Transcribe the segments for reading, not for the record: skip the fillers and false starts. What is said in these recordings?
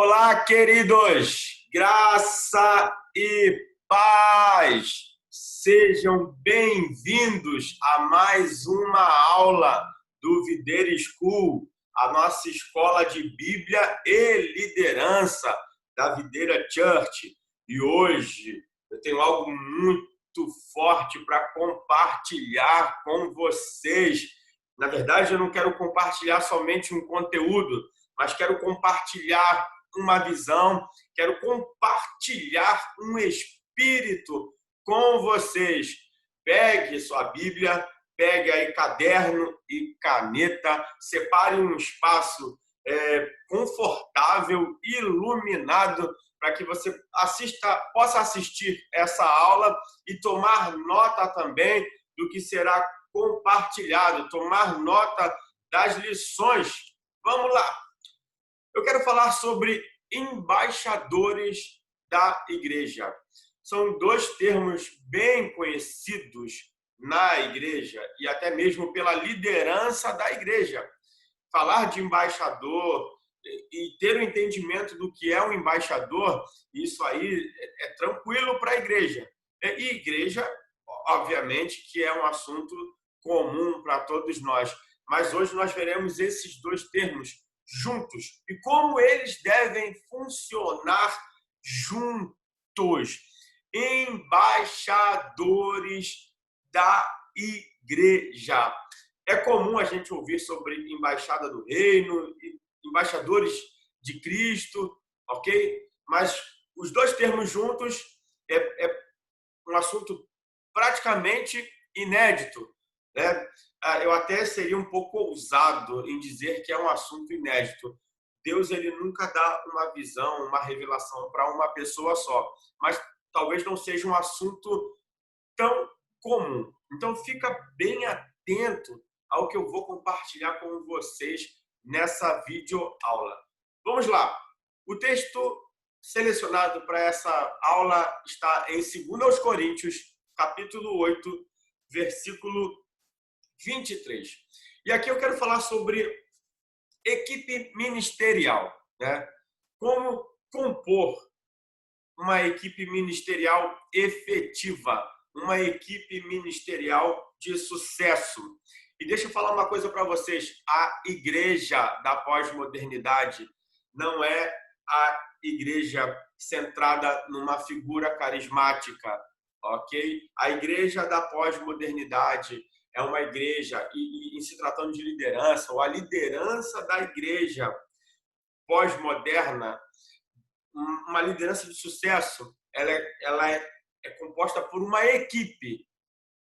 Olá, queridos! Graça e paz! Sejam bem-vindos a mais uma aula do Videira School, a nossa escola de Bíblia e liderança da Videira Church. E hoje eu tenho algo muito forte para compartilhar com vocês. Na verdade, eu não quero compartilhar somente um conteúdo, mas quero compartilhar uma visão, quero compartilhar um espírito com vocês. Pegue sua Bíblia, pegue aí caderno e caneta, separe um espaço confortável, iluminado, para que você possa assistir essa aula e tomar nota também do que será compartilhado, tomar nota das lições. Vamos lá! Eu quero falar sobre embaixadores da igreja. São dois termos bem conhecidos na igreja e até mesmo pela liderança da igreja. Falar de embaixador e ter o entendimento do que é um embaixador, isso aí é tranquilo para a igreja. E igreja, obviamente, que é um assunto comum para todos nós. Mas hoje nós veremos esses dois termos juntos e como eles devem funcionar juntos. Embaixadores da igreja. É comum a gente ouvir sobre embaixada do reino, embaixadores de Cristo, ok? Mas os dois termos juntos é um assunto praticamente inédito, né? Eu até seria um pouco ousado em dizer que é um assunto inédito. Deus ele nunca dá uma visão, uma revelação para uma pessoa só, mas talvez não seja um assunto tão comum. Então fica bem atento ao que eu vou compartilhar com vocês nessa videoaula. Vamos lá. O texto selecionado para essa aula está em 2 Coríntios, capítulo 8, versículo 23. E aqui eu quero falar sobre equipe ministerial, né? Como compor uma equipe ministerial efetiva, uma equipe ministerial de sucesso. E deixa eu falar uma coisa para vocês, a igreja da pós-modernidade não é a igreja centrada numa figura carismática, ok? A igreja da pós-modernidade é uma igreja, e em se tratando de liderança, ou a liderança da igreja pós-moderna, uma liderança de sucesso, ela é composta por uma equipe,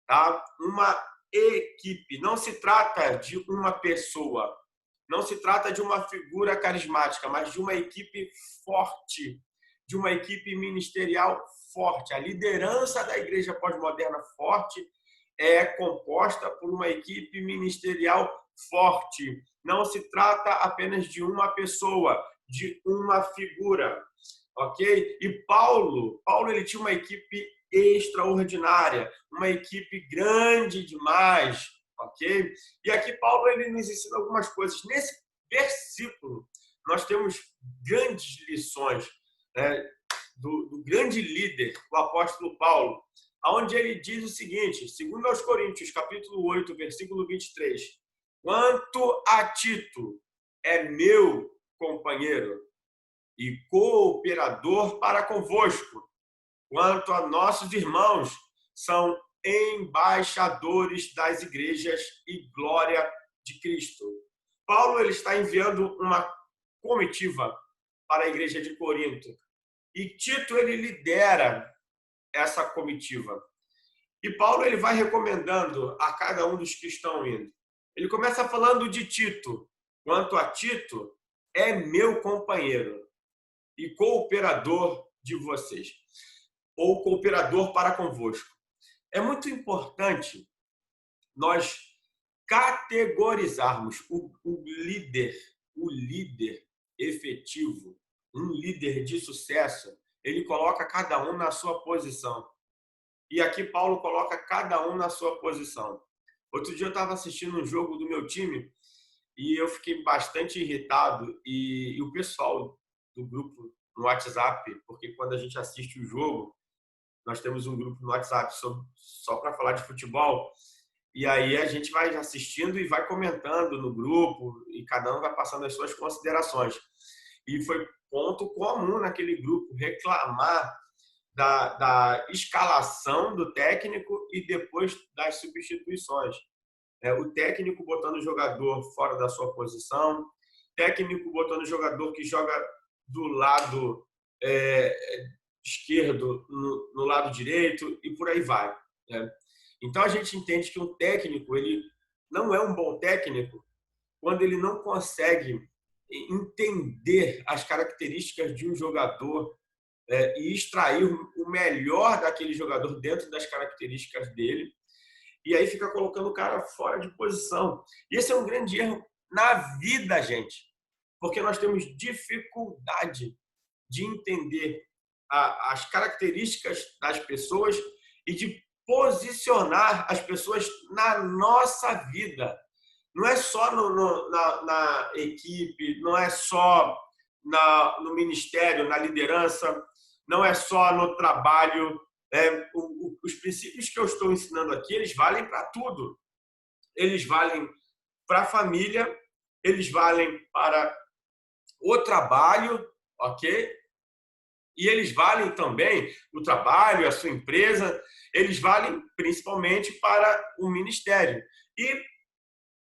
tá? Uma equipe. Não se trata de uma pessoa, não se trata de uma figura carismática, mas de uma equipe forte, de uma equipe ministerial forte. A liderança da igreja pós-moderna forte é composta por uma equipe ministerial forte. Não se trata apenas de uma pessoa, de uma figura, ok? E Paulo ele tinha uma equipe extraordinária, uma equipe grande demais, ok? E aqui Paulo ele nos ensina algumas coisas. Nesse versículo nós temos grandes lições, né, do grande líder, o apóstolo Paulo, onde ele diz o seguinte, 2 Coríntios, capítulo 8, versículo 23, quanto a Tito, é meu companheiro e cooperador para convosco, quanto a nossos irmãos, são embaixadores das igrejas e glória de Cristo. Paulo ele está enviando uma comitiva para a igreja de Corinto e Tito ele lidera essa comitiva. E Paulo ele vai recomendando a cada um dos que estão indo. Ele começa falando de Tito. Quanto a Tito, é meu companheiro e cooperador de vocês, ou cooperador para convosco. É muito importante nós categorizarmos o líder efetivo, um líder de sucesso, ele coloca cada um na sua posição. E aqui Paulo coloca cada um na sua posição. Outro dia eu estava assistindo um jogo do meu time e eu fiquei bastante irritado e o pessoal do grupo no WhatsApp, porque quando a gente assiste o jogo, nós temos um grupo no WhatsApp só para falar de futebol, e aí a gente vai assistindo e vai comentando no grupo, e cada um vai passando as suas considerações. E foi ponto comum naquele grupo reclamar da escalação do técnico e depois das substituições. O técnico botando o jogador fora da sua posição, técnico botando o jogador que joga do lado esquerdo no lado direito e por aí vai. Né? Então a gente entende que um técnico ele não é um bom técnico quando ele não consegue entender as características de um jogador e extrair o melhor daquele jogador dentro das características dele, e aí fica colocando o cara fora de posição. E esse é um grande erro na vida, gente, porque nós temos dificuldade de entender as características das pessoas e de posicionar as pessoas na nossa vida. Não é só na equipe, não é só no ministério, na liderança, não é só no trabalho. Os princípios que eu estou ensinando aqui, eles valem para tudo. Eles valem para a família, eles valem para o trabalho, ok? E eles valem também o trabalho, a sua empresa, eles valem principalmente para o ministério. E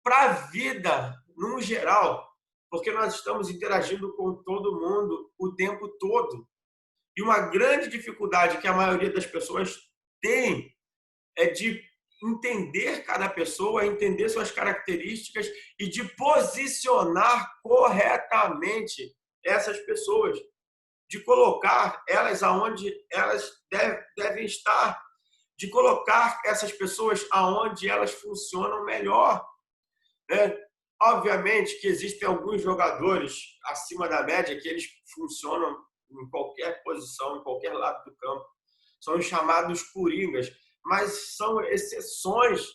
para a vida, no geral, porque nós estamos interagindo com todo mundo o tempo todo. E uma grande dificuldade que a maioria das pessoas tem é de entender cada pessoa, entender suas características e de posicionar corretamente essas pessoas, de colocar elas aonde elas devem estar, de colocar essas pessoas aonde elas funcionam melhor. Né? Obviamente que existem alguns jogadores acima da média que eles funcionam em qualquer posição, em qualquer lado do campo. São os chamados coringas, mas são exceções.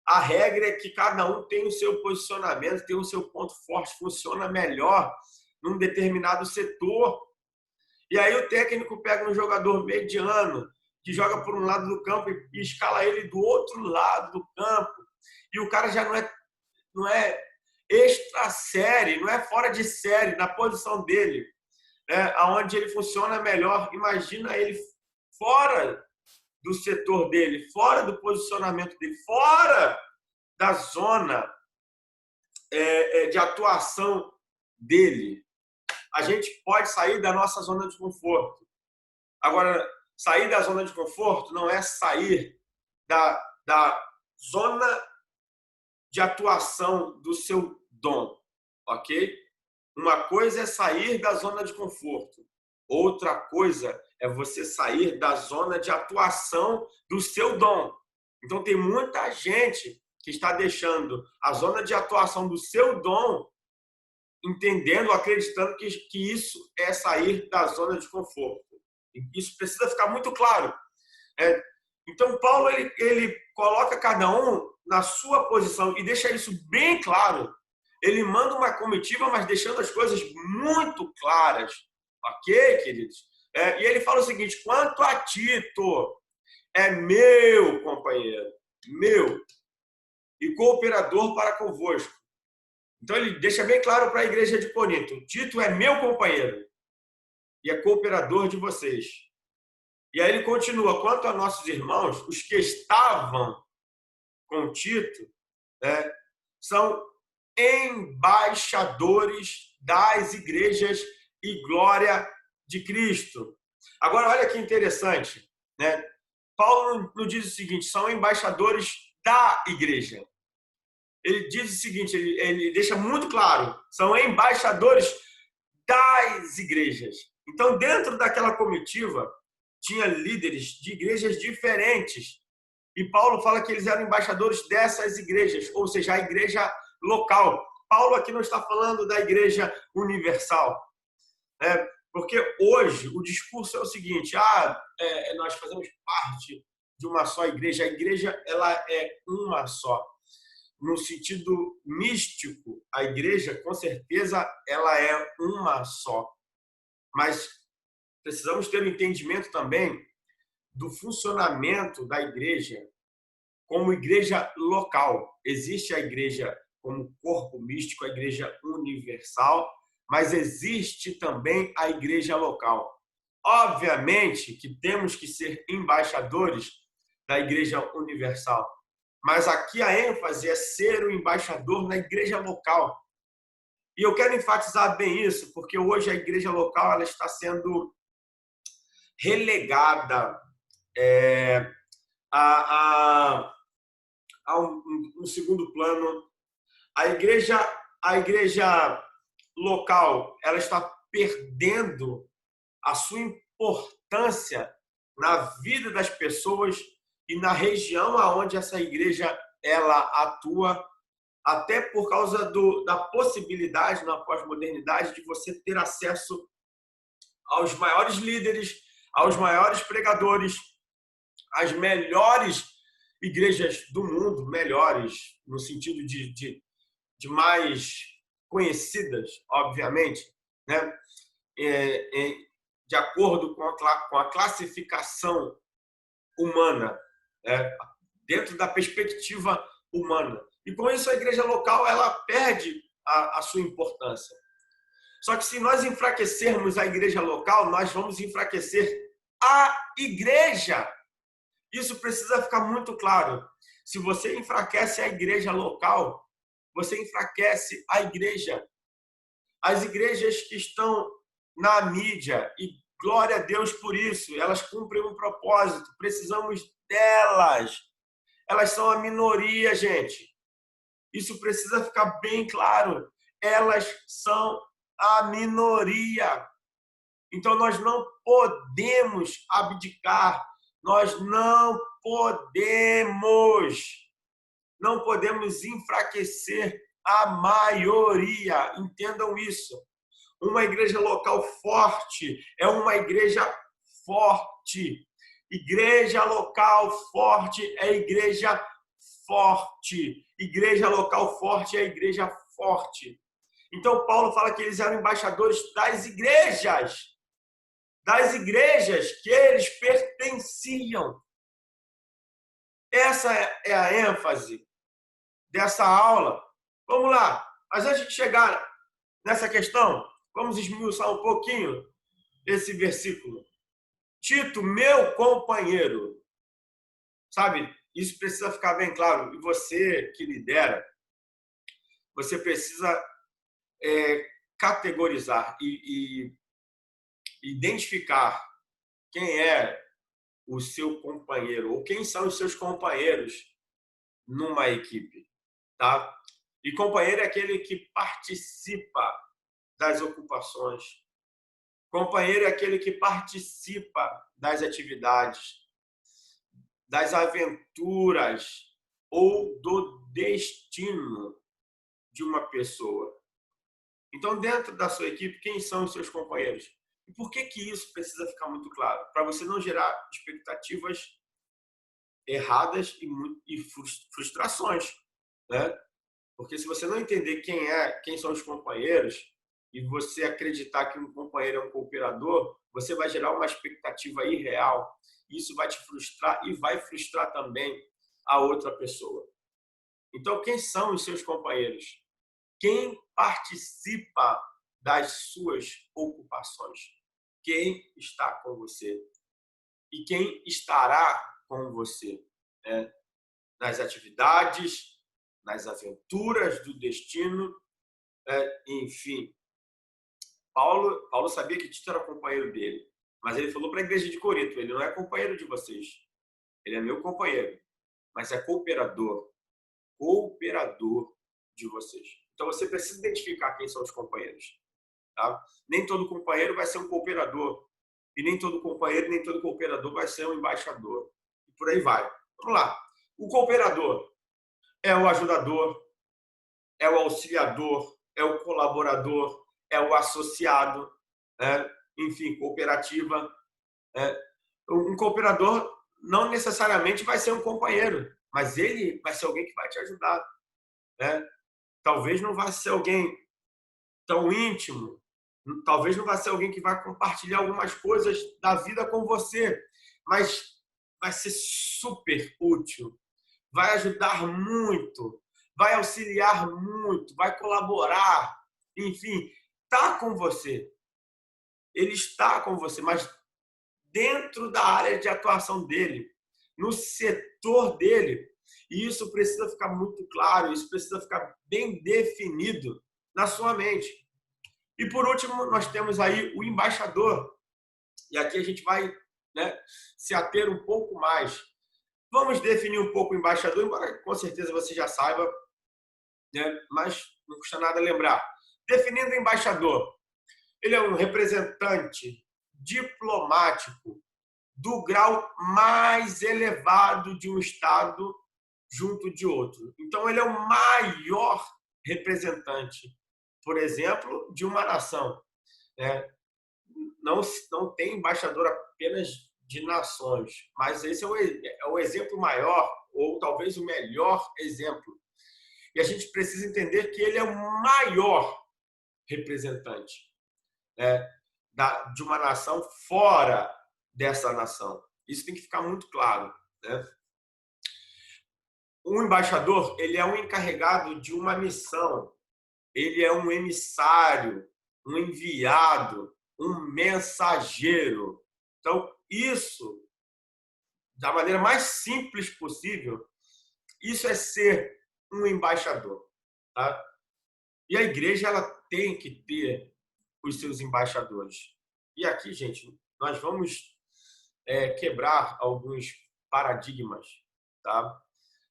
A regra é que cada um tem o seu posicionamento, tem o seu ponto forte, funciona melhor num determinado setor. E aí o técnico pega um jogador mediano, que joga por um lado do campo e escala ele do outro lado do campo. E o cara já não é extra série, não é fora de série na posição dele, né? Aonde ele funciona melhor. Imagina ele fora do setor dele, fora do posicionamento dele, fora da zona de atuação dele. A gente pode sair da nossa zona de conforto. Agora, sair da zona de conforto não é sair da zona de atuação do seu dom, ok? Uma coisa é sair da zona de conforto. Outra coisa é você sair da zona de atuação do seu dom. Então, tem muita gente que está deixando a zona de atuação do seu dom, entendendo, acreditando que isso é sair da zona de conforto. Isso precisa ficar muito claro. Então, Paulo ele coloca cada um na sua posição e deixa isso bem claro. Ele manda uma comitiva, mas deixando as coisas muito claras. Ok, queridos? E ele fala o seguinte: quanto a Tito, é meu companheiro, meu, e cooperador para convosco. Então ele deixa bem claro para a igreja de Corinto: Tito é meu companheiro e é cooperador de vocês. E aí ele continua: quanto a nossos irmãos, os que estavam com Tito, são embaixadores das igrejas e glória de Cristo. Agora, olha que interessante, né? Paulo não diz o seguinte: são embaixadores da igreja. Ele diz o seguinte, ele deixa muito claro: são embaixadores das igrejas. Então, dentro daquela comitiva, tinha líderes de igrejas diferentes. E Paulo fala que eles eram embaixadores dessas igrejas, ou seja, a igreja local. Paulo aqui não está falando da igreja universal. Porque hoje o discurso é o seguinte: nós fazemos parte de uma só igreja. A igreja ela é uma só. No sentido místico, a igreja, com certeza, ela é uma só. mas precisamos ter um entendimento também do funcionamento da igreja como igreja local. Existe a igreja como corpo místico, a igreja universal, mas existe também a igreja local. Obviamente que temos que ser embaixadores da igreja universal, mas aqui a ênfase é ser o embaixador na igreja local. E eu quero enfatizar bem isso, porque hoje a igreja local ela está sendo relegada a um segundo plano. A igreja local ela está perdendo a sua importância na vida das pessoas e na região aonde essa igreja ela atua, até por causa da possibilidade na pós-modernidade de você ter acesso aos maiores líderes, aos maiores pregadores, às melhores igrejas do mundo, melhores no sentido de mais conhecidas, obviamente, né? De acordo com a classificação humana, né? Dentro da perspectiva humana. E com isso a igreja local ela perde a sua importância. Só que se nós enfraquecermos a igreja local, nós vamos enfraquecer a igreja. Isso precisa ficar muito claro. Se você enfraquece a igreja local, você enfraquece a igreja. As igrejas que estão na mídia, e glória a Deus por isso, elas cumprem um propósito, precisamos delas. Elas são a minoria, gente. Isso precisa ficar bem claro. Elas são a minoria. Então, nós não podemos abdicar. Nós não podemos enfraquecer a maioria. Entendam isso. Uma igreja local forte é uma igreja forte. Igreja local forte é igreja forte. Igreja local forte é igreja forte. Então, Paulo fala que eles eram embaixadores das igrejas que eles pertenciam. Essa é a ênfase dessa aula. Vamos lá. Mas antes de chegar nessa questão, vamos esmiuçar um pouquinho esse versículo. Tito, meu companheiro. Sabe, isso precisa ficar bem claro. E você que lidera, você precisa categorizar e identificar quem é o seu companheiro ou quem são os seus companheiros numa equipe, tá? E companheiro é aquele que participa das ocupações. Companheiro é aquele que participa das atividades, das aventuras ou do destino de uma pessoa. Então, dentro da sua equipe, quem são os seus companheiros? E por que isso precisa ficar muito claro? Para você não gerar expectativas erradas e frustrações, né? Porque se você não entender quem são os companheiros e você acreditar que um companheiro é um cooperador, você vai gerar uma expectativa irreal. Isso vai te frustrar e vai frustrar também a outra pessoa. Então, quem são os seus companheiros? Quem participa das suas ocupações? Quem está com você? E quem estará com você? Né? Nas atividades, nas aventuras do destino, enfim. Paulo sabia que Tito era companheiro dele, mas ele falou para a igreja de Corinto, ele não é companheiro de vocês, ele é meu companheiro, mas é cooperador de vocês. Então você precisa identificar quem são os companheiros. Tá? Nem todo companheiro vai ser um cooperador, e nem todo companheiro, nem todo cooperador vai ser um embaixador. E por aí vai. Vamos lá. O cooperador é o ajudador, é o auxiliador, é o colaborador, é o associado, né? Enfim, cooperativa. Um cooperador não necessariamente vai ser um companheiro, mas ele vai ser alguém que vai te ajudar. Né? Talvez não vá ser alguém tão íntimo, Talvez não vai ser alguém que vai compartilhar algumas coisas da vida com você, mas vai ser super útil, vai ajudar muito, vai auxiliar muito, vai colaborar, enfim, está com você. Ele está com você, mas dentro da área de atuação dele, no setor dele. E isso precisa ficar muito claro, isso precisa ficar bem definido na sua mente. E por último, nós temos aí o embaixador. E aqui a gente vai, né, se ater um pouco mais. Vamos definir um pouco o embaixador, embora com certeza você já saiba, né, mas não custa nada lembrar. Definindo o embaixador, ele é um representante diplomático do grau mais elevado de um Estado junto de outro. Então, ele é o maior representante, por exemplo, de uma nação. Né? Não tem embaixador apenas de nações, mas esse é o exemplo maior, ou talvez o melhor exemplo. E a gente precisa entender que ele é o maior representante, né, de uma nação fora dessa nação. Isso tem que ficar muito claro. Né? Um embaixador, ele é um encarregado de uma missão, ele é um emissário, um enviado, um mensageiro. Então, isso, da maneira mais simples possível, isso é ser um embaixador. Tá? E a igreja, ela tem que ter os seus embaixadores. E aqui, gente, nós vamos quebrar alguns paradigmas, tá?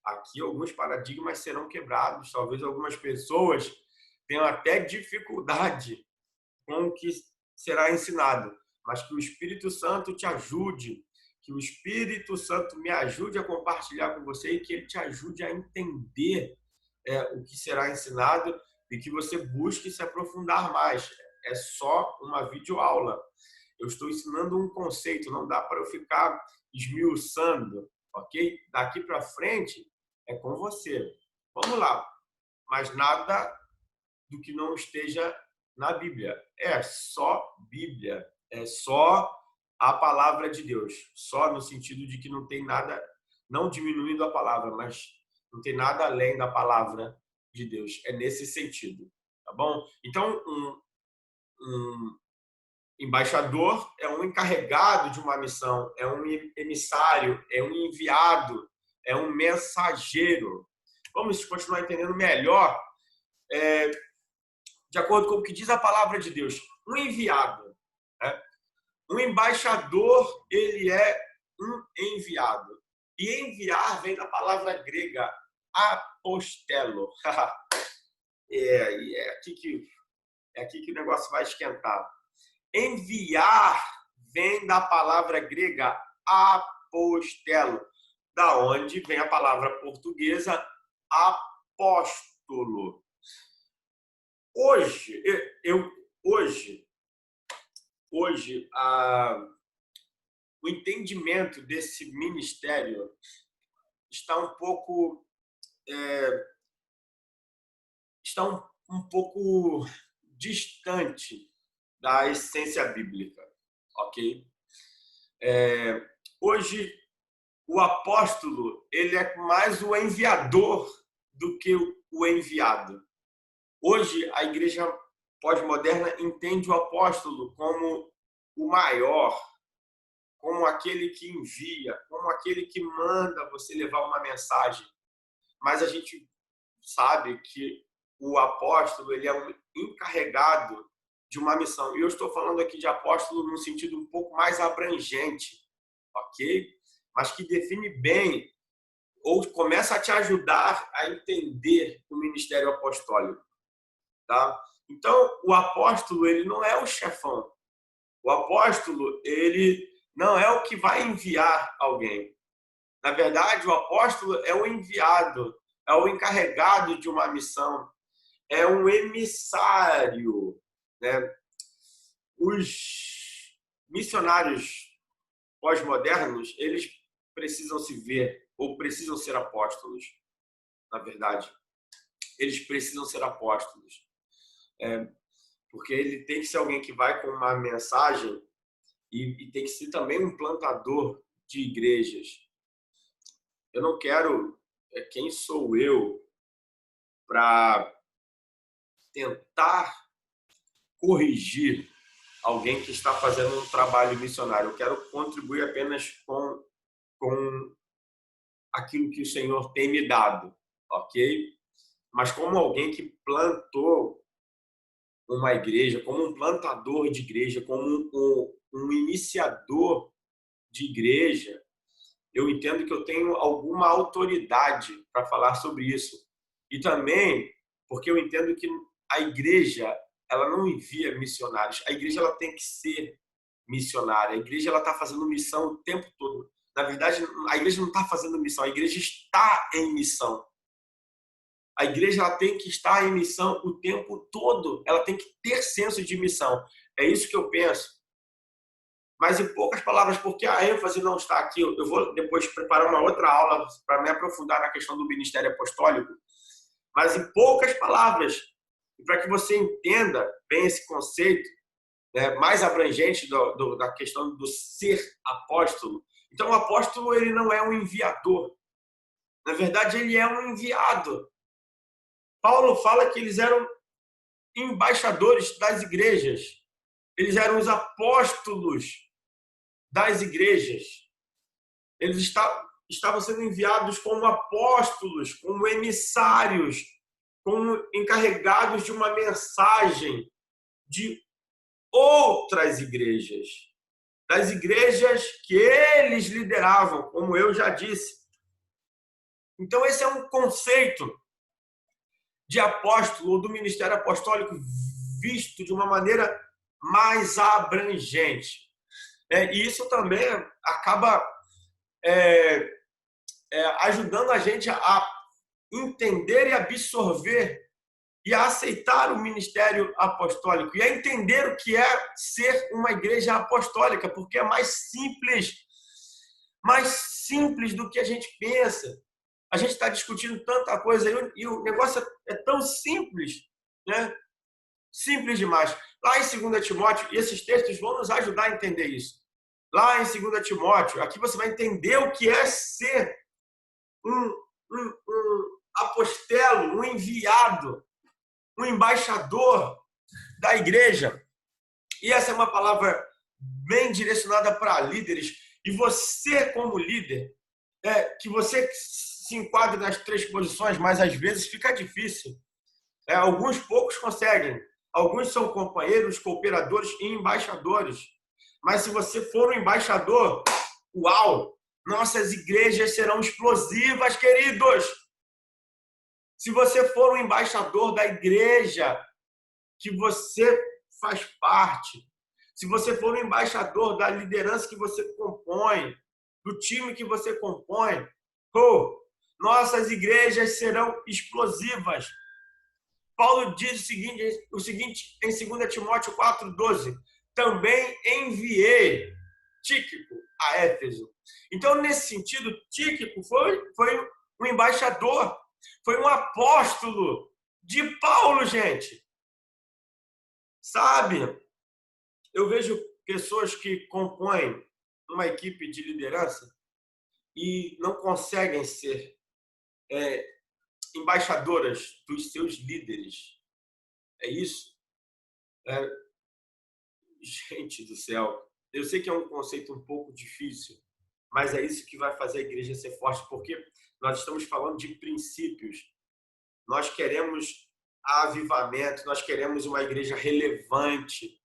Aqui alguns paradigmas serão quebrados, talvez algumas pessoas tenham até dificuldade com o que será ensinado, mas que o Espírito Santo te ajude, que o Espírito Santo me ajude a compartilhar com você e que ele te ajude a entender o que será ensinado e que você busque se aprofundar mais. É só uma videoaula. Eu estou ensinando um conceito, não dá para eu ficar esmiuçando, ok? Daqui para frente é com você. Vamos lá. Mas nada do que não esteja na Bíblia. É só Bíblia. É só a palavra de Deus. Só no sentido de que não tem nada, não diminuindo a palavra, mas não tem nada além da palavra de Deus. É nesse sentido. Tá bom? Então, um embaixador é um encarregado de uma missão, é um emissário, é um enviado, é um mensageiro. Vamos continuar entendendo melhor, de acordo com o que diz a palavra de Deus. Um enviado, né? Um embaixador, ele é um enviado. E enviar vem da palavra grega apostelo. É aqui que o negócio vai esquentar. Enviar vem da palavra grega apostelo, da onde vem a palavra portuguesa apóstolo. Hoje, o entendimento desse ministério está um pouco distante da essência bíblica, ok? Hoje, o apóstolo, ele é mais o enviador do que o enviado. Hoje, a igreja pós-moderna entende o apóstolo como o maior, como aquele que envia, como aquele que manda você levar uma mensagem. Mas a gente sabe que o apóstolo, ele é um encarregado de uma missão. E eu estou falando aqui de apóstolo num sentido um pouco mais abrangente, ok? Mas que define bem ou começa a te ajudar a entender o ministério apostólico, tá? Então, o apóstolo, ele não é o chefão. O apóstolo, ele não é o que vai enviar alguém. Na verdade, o apóstolo é o enviado, é o encarregado de uma missão, é um emissário, né? Os missionários pós-modernos, eles precisam se ver, ou precisam ser apóstolos, na verdade. Eles precisam ser apóstolos. porque ele tem que ser alguém que vai com uma mensagem e tem que ser também um plantador de igrejas. Eu não quero, quem sou eu para tentar corrigir alguém que está fazendo um trabalho missionário. Eu quero contribuir apenas com aquilo que o Senhor tem me dado, ok? Mas como alguém que plantou uma igreja, como um plantador de igreja, como um iniciador de igreja, eu entendo que eu tenho alguma autoridade para falar sobre isso. E também porque eu entendo que a igreja, ela não envia missionários. A igreja, ela tem que ser missionária. A igreja, ela está fazendo missão o tempo todo. Na verdade, a igreja não está fazendo missão. A igreja está em missão. A igreja, ela tem que estar em missão o tempo todo. Ela tem que ter senso de missão. É isso que eu penso. Mas em poucas palavras, porque a ênfase não está aqui. Eu vou depois preparar uma outra aula para me aprofundar na questão do ministério apostólico. Mas em poucas palavras, para que você entenda bem esse conceito, né, mais abrangente da questão do ser apóstolo. Então, o apóstolo, ele não é um enviador. Na verdade, ele é um enviado. Paulo fala que eles eram embaixadores das igrejas. Eles eram os apóstolos das igrejas. Eles estavam sendo enviados como apóstolos, como emissários, como encarregados de uma mensagem de outras igrejas, das igrejas que eles lideravam, como eu já disse. Então, esse é um conceito de apóstolo ou do ministério apostólico visto de uma maneira mais abrangente. E isso também acaba ajudando a gente a entender e absorver e a aceitar o ministério apostólico e a entender o que é ser uma igreja apostólica, porque é mais simples do que a gente pensa. A gente está discutindo tanta coisa e o negócio é tão simples, né? Simples demais. Lá em 2 Timóteo, e esses textos vão nos ajudar a entender isso. Lá em 2 Timóteo, aqui você vai entender o que é ser um apostelo, um enviado, um embaixador da igreja. E essa é uma palavra bem direcionada para líderes. E você, como líder, que você se enquadre nas 3 posições, mas às vezes fica difícil. Alguns poucos conseguem. Alguns são companheiros, cooperadores e embaixadores. Mas se você for um embaixador, uau! Nossas igrejas serão explosivas, queridos! Se você for um embaixador da igreja que você faz parte, se você for um embaixador da liderança que você compõe, do time que você compõe, nossas igrejas serão explosivas. Paulo diz o seguinte em 2 Timóteo 4,12: também enviei Tíquico a Éfeso. Então, nesse sentido, Tíquico foi um embaixador, foi um apóstolo de Paulo, gente. Sabe, eu vejo pessoas que compõem uma equipe de liderança e não conseguem ser embaixadoras dos seus líderes. É isso? Gente do céu, eu sei que é um conceito um pouco difícil, mas é isso que vai fazer a igreja ser forte, porque nós estamos falando de princípios. Nós queremos avivamento, nós queremos uma igreja relevante,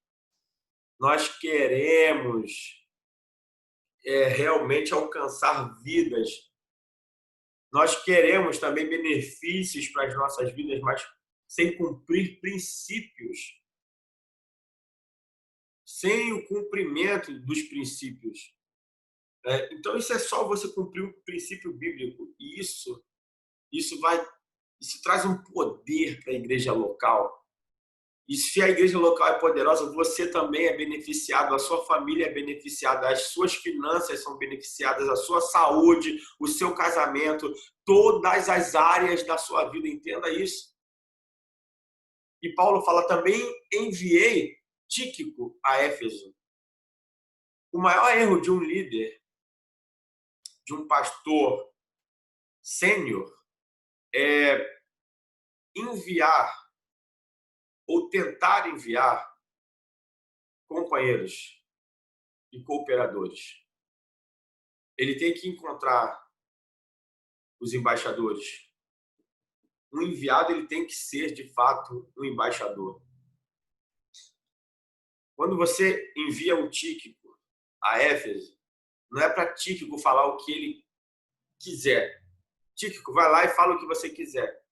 nós queremos realmente alcançar vidas. Nós queremos também benefícios para as nossas vidas, mas sem cumprir princípios. Sem o cumprimento dos princípios. Então, isso é só você cumprir o princípio bíblico. E isso traz um poder para a igreja local. E se a igreja local é poderosa, você também é beneficiado, a sua família é beneficiada, as suas finanças são beneficiadas, a sua saúde, o seu casamento, todas as áreas da sua vida. Entenda isso. E Paulo fala também, enviei Tíquico a Éfeso. O maior erro de um líder, de um pastor sênior, é enviar ou tentar enviar companheiros e cooperadores. Ele tem que encontrar os embaixadores. Um enviado, ele tem que ser, de fato, um embaixador. Quando você envia um Tíquico a Éfeso, não é para Tíquico falar o que ele quiser. Tíquico, vai lá e fala o que você quiser.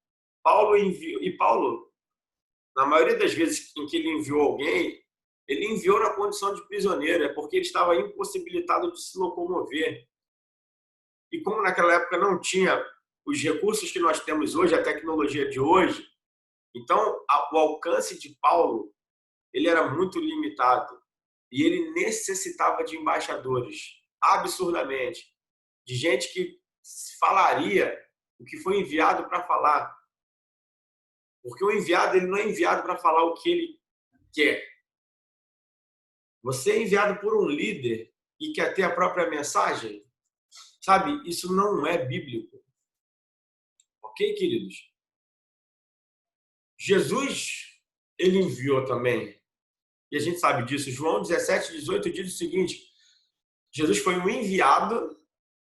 Paulo enviou, e Paulo, na maioria das vezes em que ele enviou alguém, ele enviou na condição de prisioneiro, é porque ele estava impossibilitado de se locomover. E como naquela época não tinha os recursos que nós temos hoje, a tecnologia de hoje, então o alcance de Paulo ele era muito limitado. E ele necessitava de embaixadores, absurdamente, de gente que falaria o que foi enviado para falar. Porque o enviado ele não é enviado para falar o que ele quer. Você é enviado por um líder e quer ter a própria mensagem? Sabe, isso não é bíblico. Ok, queridos? Jesus, ele enviou também. E a gente sabe disso. João 17:18 diz o seguinte: Jesus foi um enviado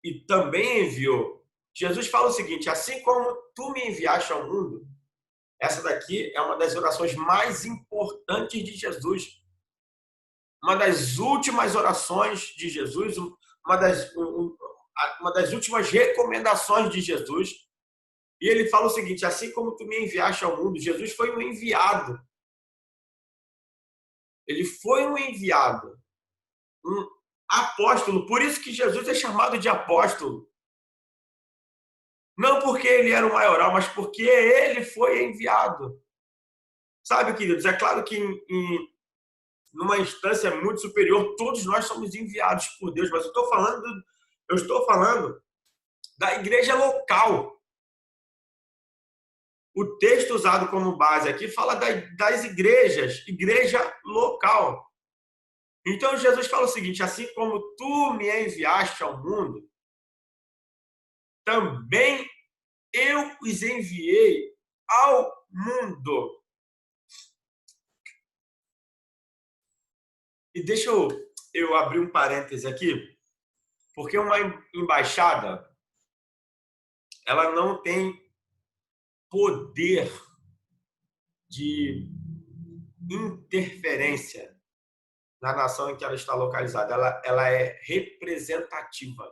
e também enviou. Jesus fala o seguinte: assim como tu me enviaste ao mundo, essa daqui é uma das orações mais importantes de Jesus. Uma das últimas orações de Jesus, uma das últimas recomendações de Jesus. E ele fala o seguinte: assim como tu me enviaste ao mundo, Jesus foi um enviado. Ele foi um enviado, um apóstolo. Por isso que Jesus é chamado de apóstolo. Não porque ele era o maioral, mas porque ele foi enviado. Sabe, queridos, é claro que numa instância muito superior, todos nós somos enviados por Deus, mas eu estou falando da igreja local. O texto usado como base aqui fala das igrejas, igreja local. Então Jesus fala o seguinte: assim como tu me enviaste ao mundo, também eu os enviei ao mundo. E deixa eu abrir um parêntese aqui, porque uma embaixada, ela não tem poder de interferência na nação em que ela está localizada. Ela é representativa.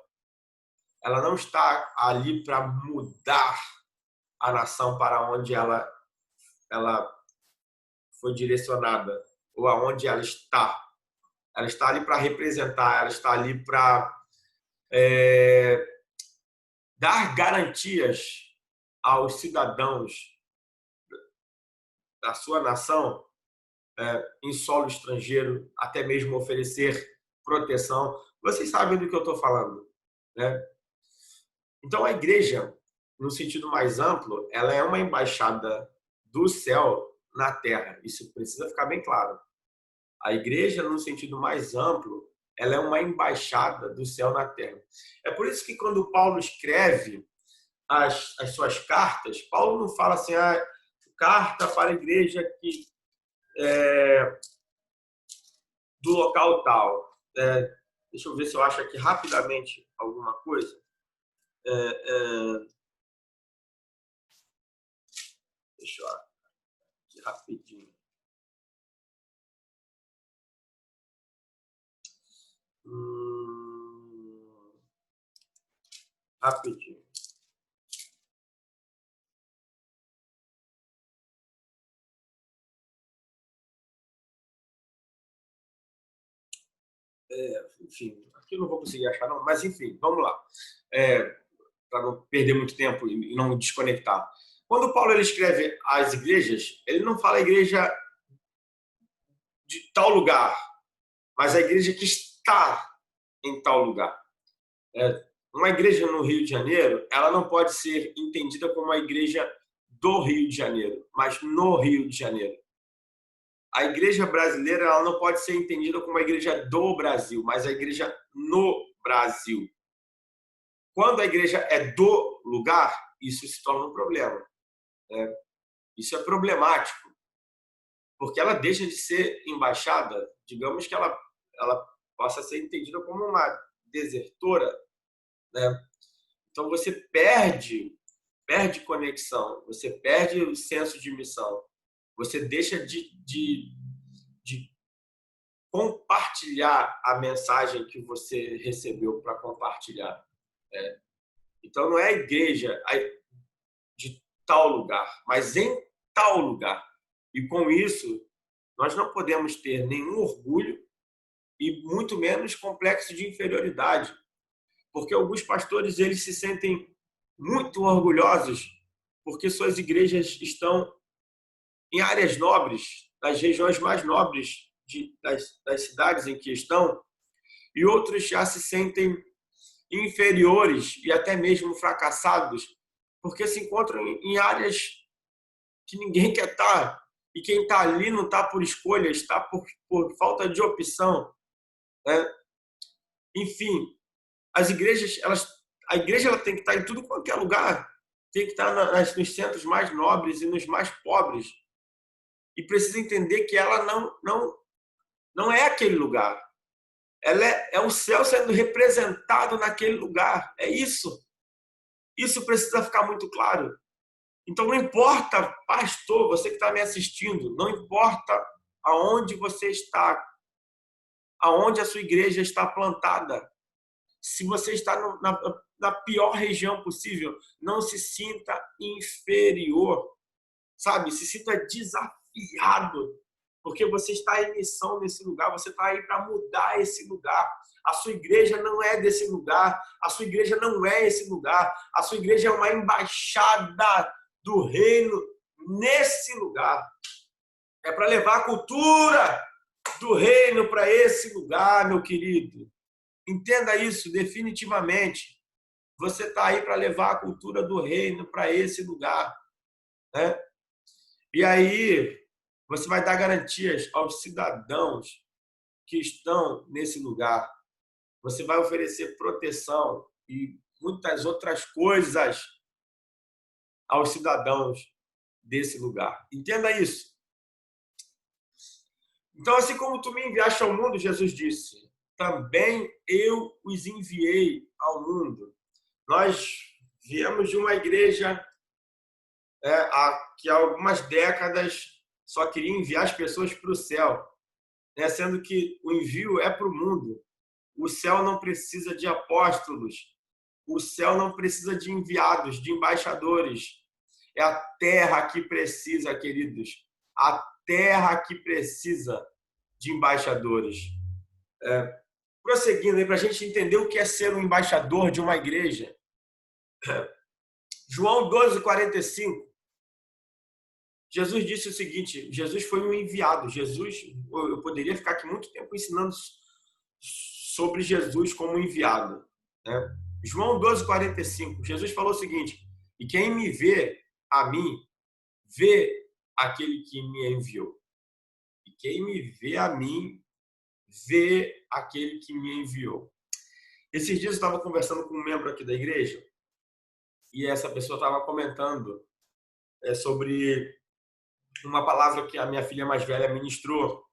Ela não está ali para mudar a nação para onde ela foi direcionada ou aonde ela está. Ela está ali para representar, ela está ali para dar garantias aos cidadãos da sua nação em solo estrangeiro, até mesmo oferecer proteção. Vocês sabem do que eu estou falando, né? Então, a igreja, no sentido mais amplo, ela é uma embaixada do céu na terra. Isso precisa ficar bem claro. A igreja, no sentido mais amplo, ela é uma embaixada do céu na terra. É por isso que quando Paulo escreve as suas cartas, Paulo não fala assim, carta para a igreja que do local tal. Deixa eu ver se eu acho aqui rapidamente alguma coisa. Deixa eu aqui rapidinho. Rapidinho. Enfim, aqui eu não vou conseguir achar, não, mas enfim, vamos lá. Para não perder muito tempo e não desconectar. Quando Paulo ele escreve as igrejas, ele não fala a igreja de tal lugar, mas a igreja que está em tal lugar. Uma igreja no Rio de Janeiro, ela não pode ser entendida como uma igreja do Rio de Janeiro, mas no Rio de Janeiro. A igreja brasileira ela não pode ser entendida como a igreja do Brasil, mas a igreja no Brasil. Quando a igreja é do lugar, isso se torna um problema, né? Isso é problemático, porque ela deixa de ser embaixada, digamos que ela possa ser entendida como uma desertora, né? Então você perde conexão, você perde o senso de missão, você deixa de compartilhar a mensagem que você recebeu para compartilhar. Né? Então não é a igreja de tal lugar, mas em tal lugar. E com isso, nós não podemos ter nenhum orgulho e muito menos complexo de inferioridade, porque alguns pastores eles se sentem muito orgulhosos porque suas igrejas estão em áreas nobres, nas regiões mais nobres das cidades em que estão, e outros já se sentem inferiores e até mesmo fracassados, porque se encontram em áreas que ninguém quer estar, e quem está ali não está por escolha, está por falta de opção, né? Enfim, as igrejas, a igreja ela tem que estar em tudo qualquer lugar, tem que estar nos centros mais nobres e nos mais pobres, e precisa entender que ela não é aquele lugar. Ela é o céu sendo representado naquele lugar. É isso. Isso precisa ficar muito claro. Então, não importa, pastor, você que está me assistindo, não importa aonde você está, aonde a sua igreja está plantada. Se você está na pior região possível, não se sinta inferior, sabe? Se sinta desafiado, porque você está em missão nesse lugar, você está aí para mudar esse lugar. A sua igreja não é desse lugar, a sua igreja não é esse lugar, a sua igreja é uma embaixada do reino nesse lugar. É para levar a cultura do reino para esse lugar, meu querido. Entenda isso definitivamente. Você está aí para levar a cultura do reino para esse lugar, né? E aí você vai dar garantias aos cidadãos que estão nesse lugar. Você vai oferecer proteção e muitas outras coisas aos cidadãos desse lugar. Entenda isso. Então, assim como tu me enviaste ao mundo, Jesus disse, também eu os enviei ao mundo. Nós viemos de uma igreja que há algumas décadas só queria enviar as pessoas para o céu, né? Sendo que o envio é para o mundo. O céu não precisa de apóstolos, o céu não precisa de enviados, de embaixadores. É a terra que precisa, queridos. A terra que precisa de embaixadores. Prosseguindo aí, para a gente entender o que é ser um embaixador de uma igreja. João 12:45. Jesus disse o seguinte, Jesus foi um enviado. Eu poderia ficar aqui muito tempo ensinando sobre Jesus como enviado, né? João 12:45, Jesus falou o seguinte, e quem me vê a mim, vê aquele que me enviou. E quem me vê a mim, vê aquele que me enviou. Esses dias eu estava conversando com um membro aqui da igreja, e essa pessoa estava comentando sobre uma palavra que a minha filha mais velha ministrou.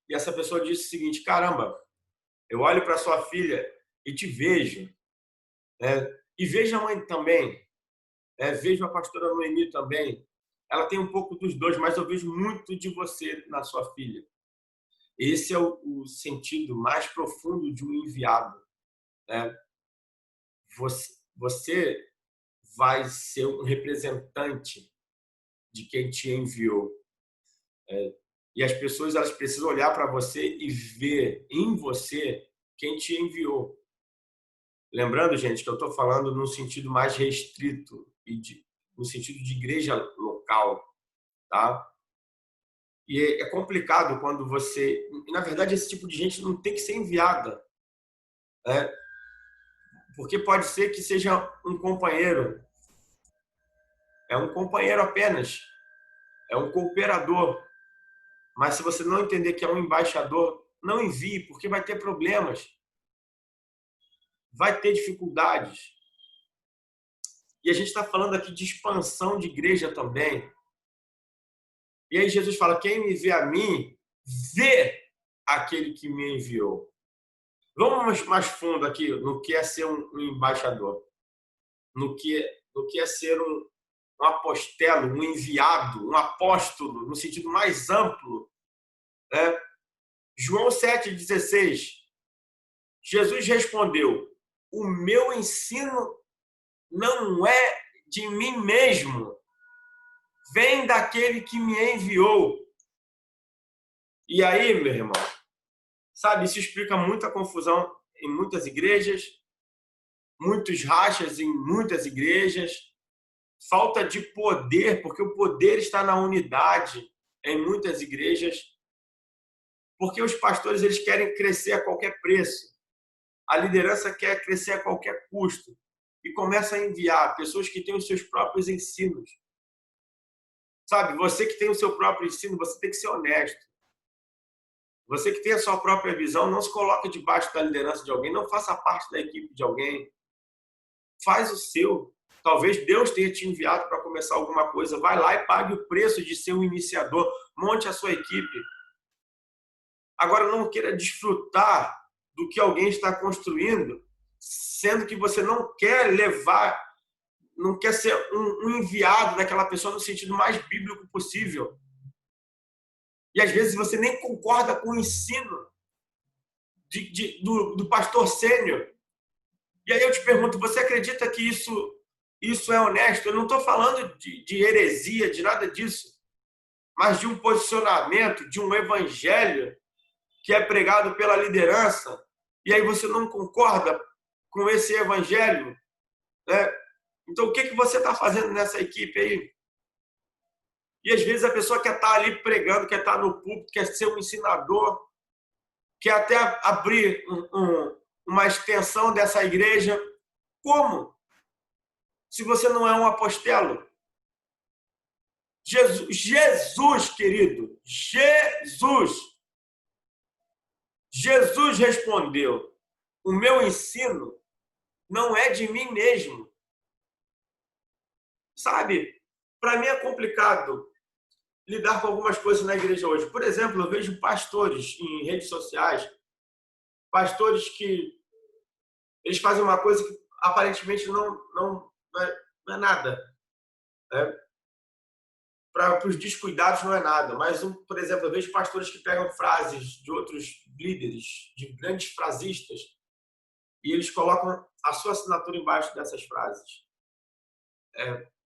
E essa pessoa disse o seguinte, caramba, eu olho para sua filha e te vejo, né? E vejo a mãe também, vejo a pastora Noemi também. Ela tem um pouco dos dois, mas eu vejo muito de você na sua filha. Esse é o sentido mais profundo de um enviado, né? Você vai ser um representante de quem te enviou. E as pessoas elas precisam olhar para você e ver em você quem te enviou. Lembrando, gente, que eu estou falando num sentido mais restrito e no sentido de igreja local, tá? E é complicado quando você... Na verdade, esse tipo de gente não tem que ser enviada, né? Porque pode ser que seja um companheiro é um companheiro apenas, é um cooperador. Mas se você não entender que é um embaixador, não envie, porque vai ter problemas, vai ter dificuldades. E a gente está falando aqui de expansão de igreja também. E aí Jesus fala, quem me vê a mim, vê aquele que me enviou. Vamos mais fundo aqui no que é ser um embaixador, no que é ser um apostelo, um enviado, um apóstolo, no sentido mais amplo, né? João 7,16, Jesus respondeu, o meu ensino não é de mim mesmo, vem daquele que me enviou. E aí, meu irmão, sabe, isso explica muita confusão em muitas igrejas, muitos rachas em muitas igrejas, falta de poder, porque o poder está na unidade em muitas igrejas, porque os pastores eles querem crescer a qualquer preço. A liderança quer crescer a qualquer custo e começa a enviar pessoas que têm os seus próprios ensinos. Sabe, você que tem o seu próprio ensino, você tem que ser honesto. Você que tem a sua própria visão, não se coloque debaixo da liderança de alguém, não faça parte da equipe de alguém. Faz o seu. Talvez Deus tenha te enviado para começar alguma coisa. Vai lá e pague o preço de ser um iniciador. Monte a sua equipe. Agora, não queira desfrutar do que alguém está construindo, sendo que você não quer levar, não quer ser um enviado daquela pessoa no sentido mais bíblico possível. E às vezes você nem concorda com o ensino do pastor sênior. E aí eu te pergunto, você acredita que isso é honesto? Eu não estou falando de heresia, de nada disso, mas de um posicionamento, de um evangelho que é pregado pela liderança, e aí você não concorda com esse evangelho, né? Então, o que você está fazendo nessa equipe aí? E às vezes a pessoa quer estar ali pregando, quer estar no púlpito, quer ser um ensinador, quer até abrir uma extensão dessa igreja. Como? Se você não é um apostelo? Jesus, querido, Jesus respondeu, o meu ensino não é de mim mesmo. Sabe, para mim é complicado lidar com algumas coisas na igreja hoje. Por exemplo, eu vejo pastores em redes sociais, pastores que eles fazem uma coisa que aparentemente não é nada. Né? Para os descuidados não é nada. Mas, por exemplo, eu vejo pastores que pegam frases de outros líderes, de grandes frasistas, e eles colocam a sua assinatura embaixo dessas frases.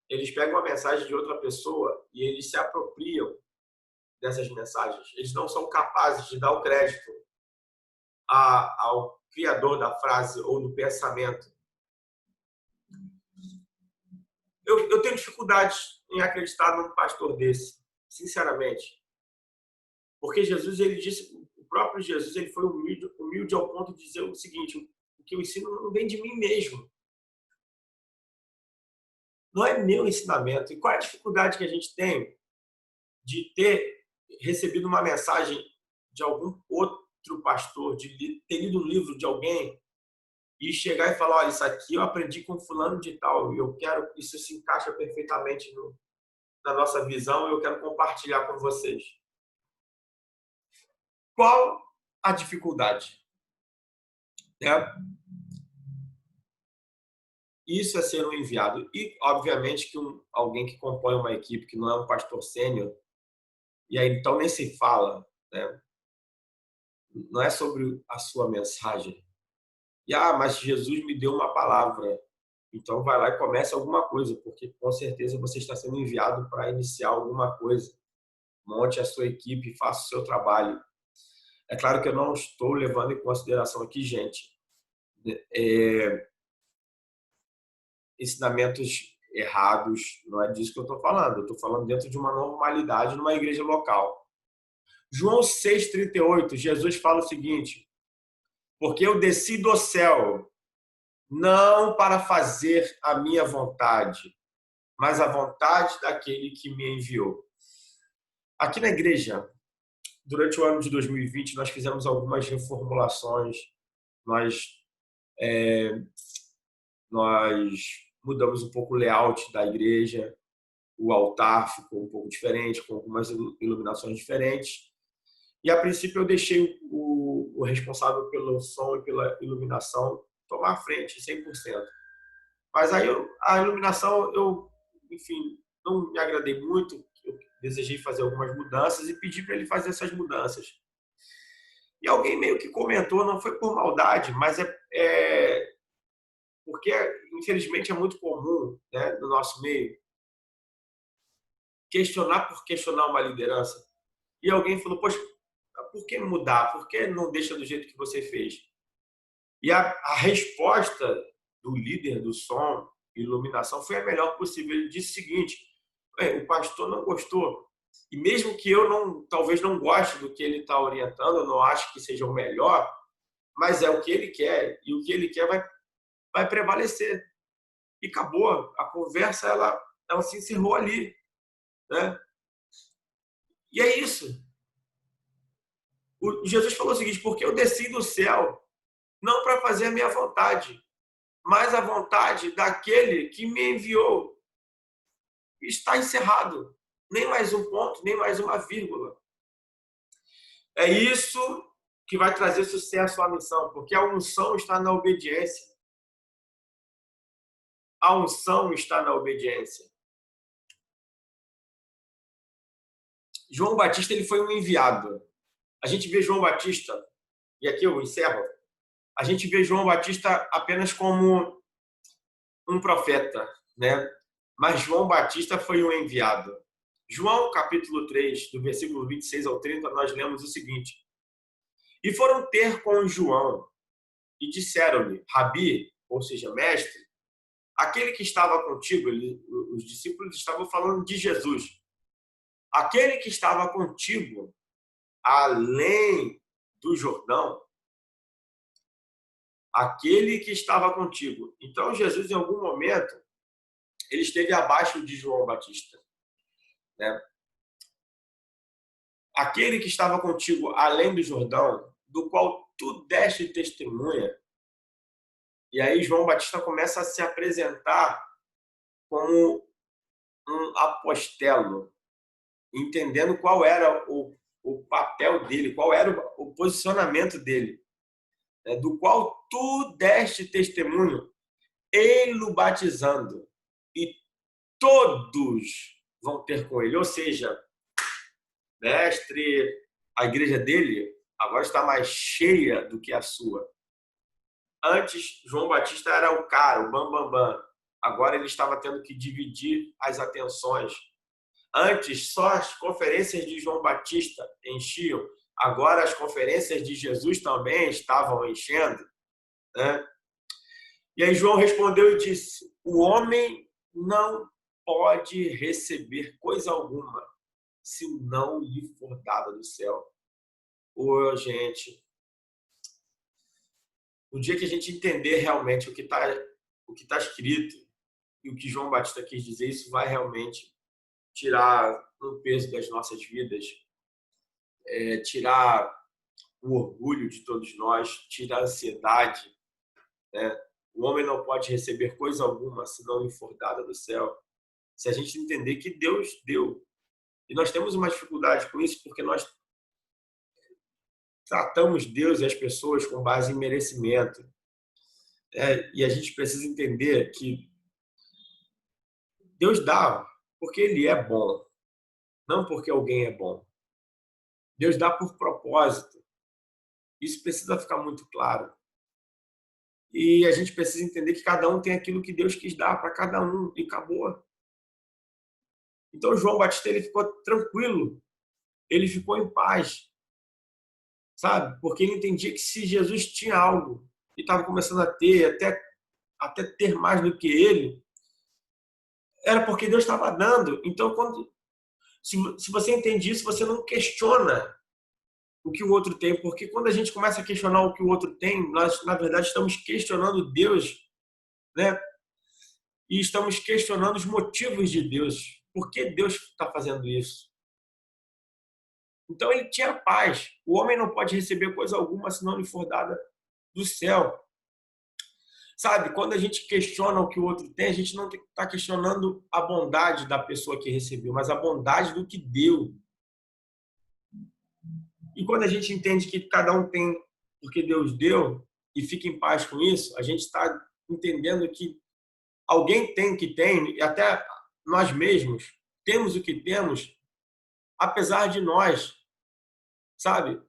Eles pegam a mensagem de outra pessoa e eles se apropriam dessas mensagens. Eles não são capazes de dar o crédito ao criador da frase ou do pensamento. Eu tenho dificuldades em acreditar num pastor desse, sinceramente. Porque Jesus, ele disse, o próprio Jesus, ele foi humilde ao ponto de dizer o seguinte, o que eu ensino não vem de mim mesmo. Não é meu ensinamento. E qual é a dificuldade que a gente tem de ter recebido uma mensagem de algum outro pastor, de ter lido um livro de alguém e chegar e falar, olha, isso aqui eu aprendi com fulano de tal, e eu quero, isso se encaixa perfeitamente na nossa visão e eu quero compartilhar com vocês. Qual a dificuldade? Isso é ser um enviado. E, obviamente, que alguém que compõe uma equipe, que não é um pastor sênior, e aí então nem se fala, né? Não é sobre a sua mensagem. Mas Jesus me deu uma palavra. Então vai lá e começa alguma coisa, porque com certeza você está sendo enviado para iniciar alguma coisa. Monte a sua equipe, faça o seu trabalho. É claro que eu não estou levando em consideração aqui, gente, ensinamentos errados, não é disso que eu estou falando. Eu estou falando dentro de uma normalidade numa igreja local. João 6,38, Jesus fala o seguinte, porque eu desci do céu não para fazer a minha vontade, mas a vontade daquele que me enviou. Aqui na igreja, durante o ano de 2020, nós fizemos algumas reformulações, nós, nós mudamos um pouco o layout da igreja, o altar ficou um pouco diferente, com algumas iluminações diferentes. E, a princípio, eu deixei o responsável pelo som e pela iluminação tomar a frente, 100%. Mas aí a iluminação, enfim, não me agradei muito. Eu desejei fazer algumas mudanças e pedi para ele fazer essas mudanças. E alguém meio que comentou, não foi por maldade, mas porque, infelizmente, é muito comum, né, no nosso meio, questionar por questionar uma liderança. E alguém falou, poxa, por que mudar? Por que não deixa do jeito que você fez? E a resposta do líder do som e iluminação foi a melhor possível. Ele disse o seguinte: o pastor não gostou. E mesmo que eu talvez não goste do que ele está orientando, eu não acho que seja o melhor, mas é o que ele quer. E o que ele quer vai prevalecer. E acabou. A conversa, ela se encerrou ali. Né? E é isso. Jesus falou o seguinte: porque eu desci do céu não para fazer a minha vontade, mas a vontade daquele que me enviou. Está encerrado. Nem mais um ponto, nem mais uma vírgula. É isso que vai trazer sucesso à missão, porque a unção está na obediência. A unção está na obediência. João Batista, ele foi um enviado. A gente vê João Batista, e aqui eu encerro, a gente vê João Batista apenas como um profeta, né? Mas João Batista foi um enviado. João, capítulo 3, do versículo 26 ao 30, nós lemos o seguinte: E foram ter com João e disseram-lhe, Rabi, ou seja, mestre, aquele que estava contigo, os discípulos estavam falando de Jesus, aquele que estava contigo além do Jordão, aquele que estava contigo. Então, Jesus, em algum momento, ele esteve abaixo de João Batista, né? Aquele que estava contigo além do Jordão, do qual tu deste testemunha. E aí João Batista começa a se apresentar como um apostelo, entendendo qual era o papel dele, qual era o posicionamento dele, né? Do qual tu deste testemunho, ele batizando, e todos vão ter com ele. Ou seja, mestre, a igreja dele agora está mais cheia do que a sua. Antes, João Batista era o cara, o bambambam. Bam, bam. Agora ele estava tendo que dividir as atenções. Antes, só as conferências de João Batista enchiam. Agora, as conferências de Jesus também estavam enchendo. Né? E aí João respondeu e disse: o homem não pode receber coisa alguma se não lhe for dada do céu. Ô, gente, o dia que a gente entender realmente o que tá escrito e o que João Batista quis dizer, isso vai realmente tirar um peso das nossas vidas, tirar o orgulho de todos nós, tirar a ansiedade. Né? O homem não pode receber coisa alguma se não lhe for dada do céu. Se a gente entender que Deus deu. E nós temos uma dificuldade com isso porque nós tratamos Deus e as pessoas com base em merecimento. E a gente precisa entender que Deus dá porque Ele é bom, não porque alguém é bom. Deus dá por propósito. Isso precisa ficar muito claro. E a gente precisa entender que cada um tem aquilo que Deus quis dar para cada um, e acabou. Então, João Batista, ele ficou tranquilo, ele ficou em paz, sabe? Porque ele entendia que se Jesus tinha algo e estava começando a ter, até ter mais do que ele, era porque Deus estava dando. Então, se você entende isso, você não questiona o que o outro tem, porque quando a gente começa a questionar o que o outro tem, nós, na verdade, estamos questionando Deus, né? e estamos questionando os motivos de Deus. Por que Deus está fazendo isso? Então ele tinha paz. O homem não pode receber coisa alguma se não lhe for dada do céu. Sabe, quando a gente questiona o que o outro tem, a gente não está questionando a bondade da pessoa que recebeu, mas a bondade do que deu. E quando a gente entende que cada um tem porque Deus deu e fica em paz com isso, a gente está entendendo que alguém tem o que tem, e até nós mesmos temos o que temos, apesar de nós, sabe?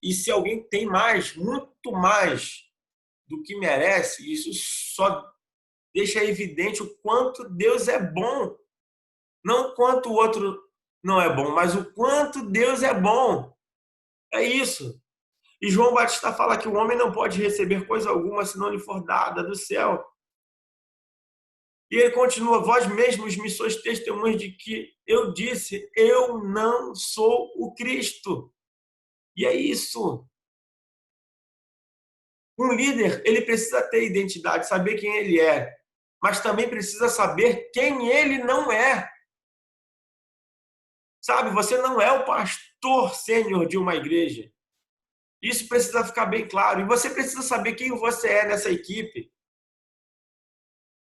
E se alguém tem mais, muito mais do que merece, isso só deixa evidente o quanto Deus é bom. Não o quanto o outro não é bom, mas o quanto Deus é bom. É isso. E João Batista fala que o homem não pode receber coisa alguma se não lhe for dada do céu. E ele continua: vós mesmos me sois testemunhas de que eu disse, eu não sou o Cristo. E é isso. Um líder, ele precisa ter identidade, saber quem ele é, mas também precisa saber quem ele não é. Sabe, você não é o pastor sênior de uma igreja. Isso precisa ficar bem claro. E você precisa saber quem você é nessa equipe.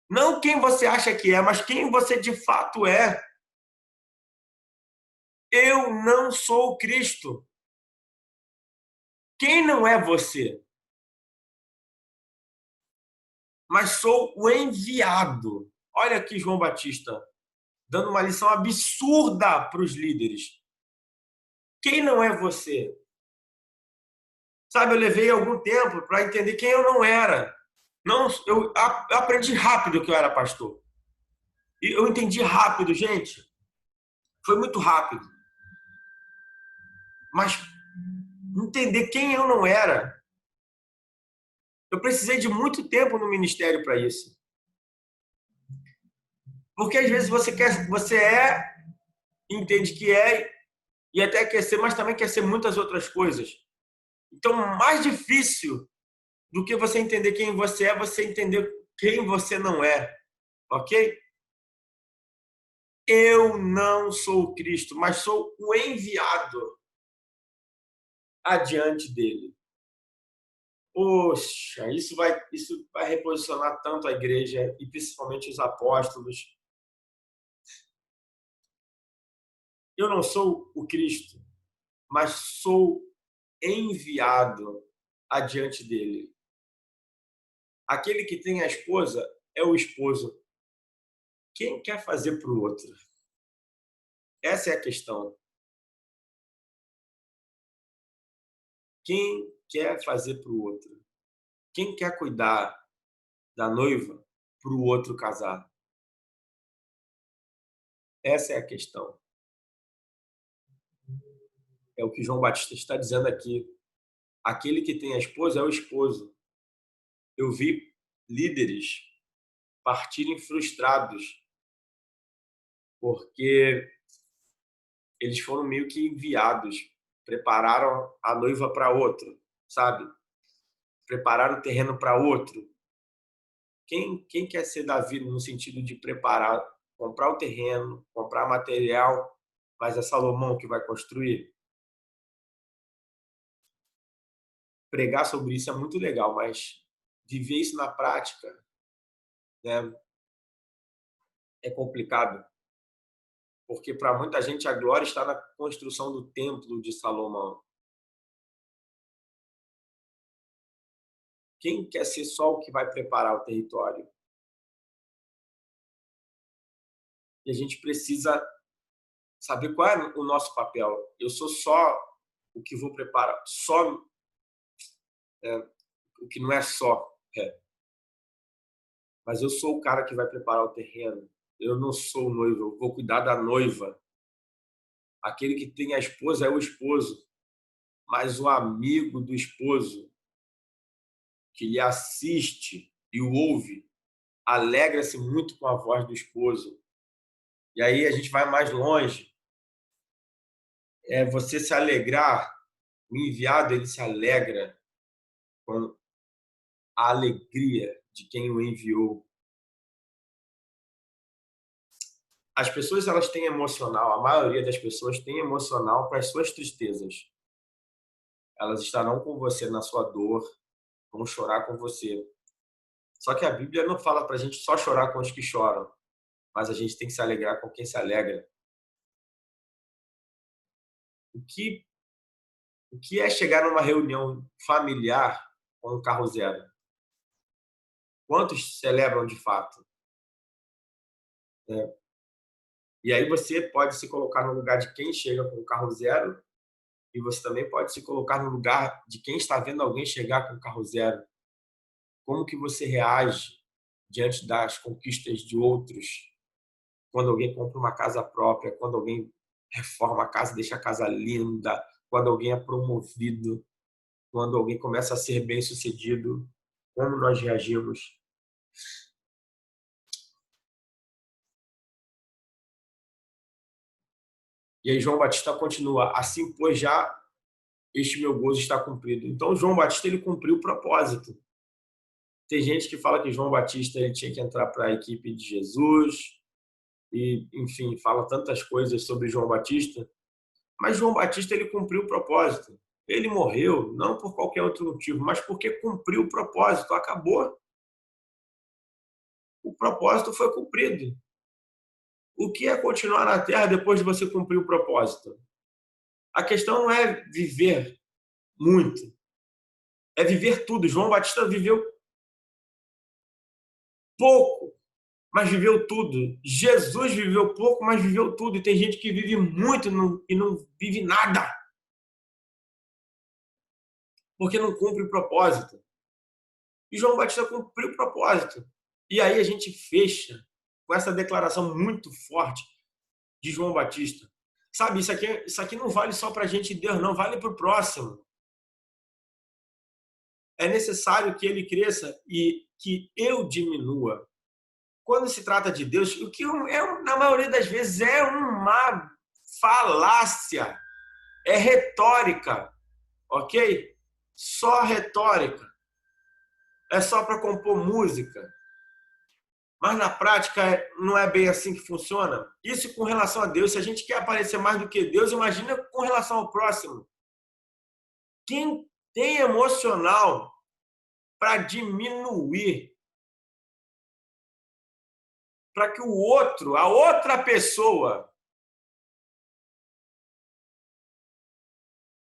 Não quem você acha que é, mas quem você de fato é. Eu não sou o Cristo. Quem não é você? Mas sou o enviado. Olha aqui João Batista, dando uma lição absurda para os líderes. Quem não é você? Sabe, eu levei algum tempo para entender quem eu não era. Não, eu aprendi rápido que eu era pastor. E eu entendi rápido, gente. Foi muito rápido. Mas entender quem eu não era, eu precisei de muito tempo no ministério para isso. Porque às vezes você entende que é e até quer ser, mas também quer ser muitas outras coisas. Então, mais difícil do que você entender quem você é, você entender quem você não é, ok? Eu não sou o Cristo, mas sou o enviado adiante dele. Poxa, isso vai reposicionar tanto a igreja e principalmente os apóstolos. Eu não sou o Cristo, mas sou enviado adiante dele. Aquele que tem a esposa é o esposo. Quem quer fazer para o outro? Essa é a questão. Quem quer fazer para o outro? Quem quer cuidar da noiva para o outro casar? Essa é a questão. É o que João Batista está dizendo aqui. Aquele que tem a esposa é o esposo. Eu vi líderes partirem frustrados porque eles foram meio que enviados, prepararam a noiva para outro, sabe? Prepararam o terreno para outro. Quem quer ser Davi no sentido de preparar, comprar o terreno, comprar material, mas é Salomão que vai construir? Pregar sobre isso é muito legal, mas viver isso na prática, né, é complicado. Porque para muita gente a glória está na construção do templo de Salomão. Quem quer ser só o que vai preparar o território? E a gente precisa saber qual é o nosso papel. Eu sou só o que vou preparar, só o que não é só, mas eu sou o cara que vai preparar o terreno. Eu não sou o noivo, eu vou cuidar da noiva. Aquele que tem a esposa é o esposo, mas o amigo do esposo que lhe assiste e o ouve alegra-se muito com a voz do esposo. E aí a gente vai mais longe. É você se alegrar. O enviado ele se alegra com a alegria de quem o enviou. As pessoas, elas têm emocional, a maioria das pessoas tem emocional para as suas tristezas. Elas estarão com você na sua dor, vão chorar com você. Só que a Bíblia não fala para a gente só chorar com os que choram, mas a gente tem que se alegrar com quem se alegra. O que, o que é chegar numa reunião familiar com um carro zero? Quantos celebram de fato? É. E aí você pode se colocar no lugar de quem chega com o carro zero e você também pode se colocar no lugar de quem está vendo alguém chegar com o carro zero. Como que você reage diante das conquistas de outros? Quando alguém compra uma casa própria, quando alguém reforma a casa, deixa a casa linda, quando alguém é promovido, quando alguém começa a ser bem-sucedido, como nós reagimos? E aí João Batista continua: assim, pois já este meu gozo está cumprido. Então João Batista, ele cumpriu o propósito. Tem gente que fala que João Batista, ele tinha que entrar para a equipe de Jesus e, enfim, fala tantas coisas sobre João Batista, mas João Batista, ele cumpriu o propósito. Ele morreu não por qualquer outro motivo, mas porque cumpriu o propósito. Acabou. O propósito foi cumprido. O que é continuar na Terra depois de você cumprir o propósito? A questão não é viver muito, é viver tudo. João Batista viveu pouco, mas viveu tudo. Jesus viveu pouco, mas viveu tudo. E tem gente que vive muito e não vive nada, porque não cumpre o propósito. E João Batista cumpriu o propósito. E aí a gente fecha com essa declaração muito forte de João Batista. Sabe, isso aqui não vale só para a gente de Deus, não, vale para o próximo. É necessário que ele cresça e que eu diminua. Quando se trata de Deus, o que na maioria das vezes é uma falácia, é retórica, ok? Só retórica. É só para compor música. Mas na prática não é bem assim que funciona. Isso com relação a Deus. Se a gente quer aparecer mais do que Deus, imagina com relação ao próximo. Quem tem emocional para diminuir, para que o outro, a outra pessoa,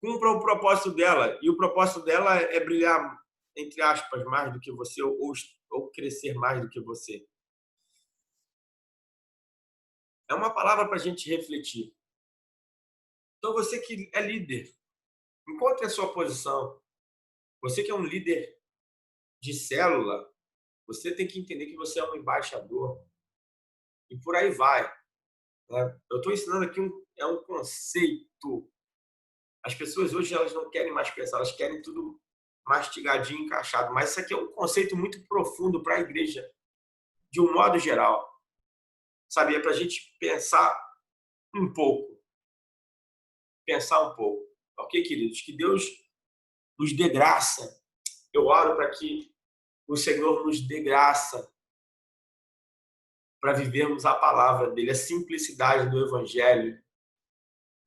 cumpra o propósito dela. E o propósito dela é brilhar, entre aspas, mais do que você ou crescer mais do que você. É uma palavra para a gente refletir. Então, você que é líder, encontre a sua posição. Você que é um líder de célula, você tem que entender que você é um embaixador. E por aí vai. Né? Eu estou ensinando aqui um conceito. As pessoas hoje elas não querem mais pensar, elas querem tudo mastigadinho, encaixado. Mas isso aqui é um conceito muito profundo para a igreja, de um modo geral. Sabe? É para a gente pensar um pouco. Pensar um pouco. Ok, queridos? Que Deus nos dê graça. Eu oro para que o Senhor nos dê graça para vivermos a palavra dele, a simplicidade do Evangelho.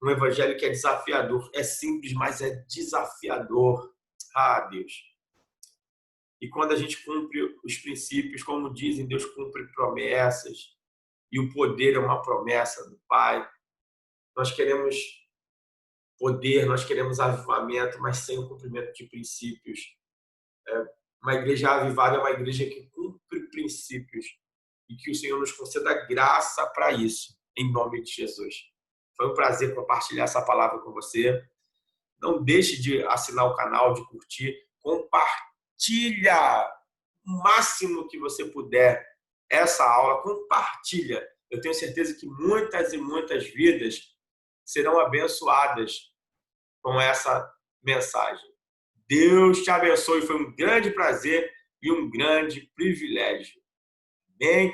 Um Evangelho que é desafiador. É simples, mas é desafiador. Ah, Deus. E quando a gente cumpre os princípios, como dizem, Deus cumpre promessas. E o poder é uma promessa do Pai. Nós queremos poder, nós queremos avivamento, mas sem o cumprimento de princípios. Uma igreja avivada é uma igreja que cumpre princípios e que o Senhor nos conceda graça para isso, em nome de Jesus. Foi um prazer compartilhar essa palavra com você. Não deixe de assinar o canal, de curtir. Compartilha o máximo que você puder essa aula. Compartilha. Eu tenho certeza que muitas e muitas vidas serão abençoadas com essa mensagem. Deus te abençoe. Foi um grande prazer e um grande privilégio. Bem,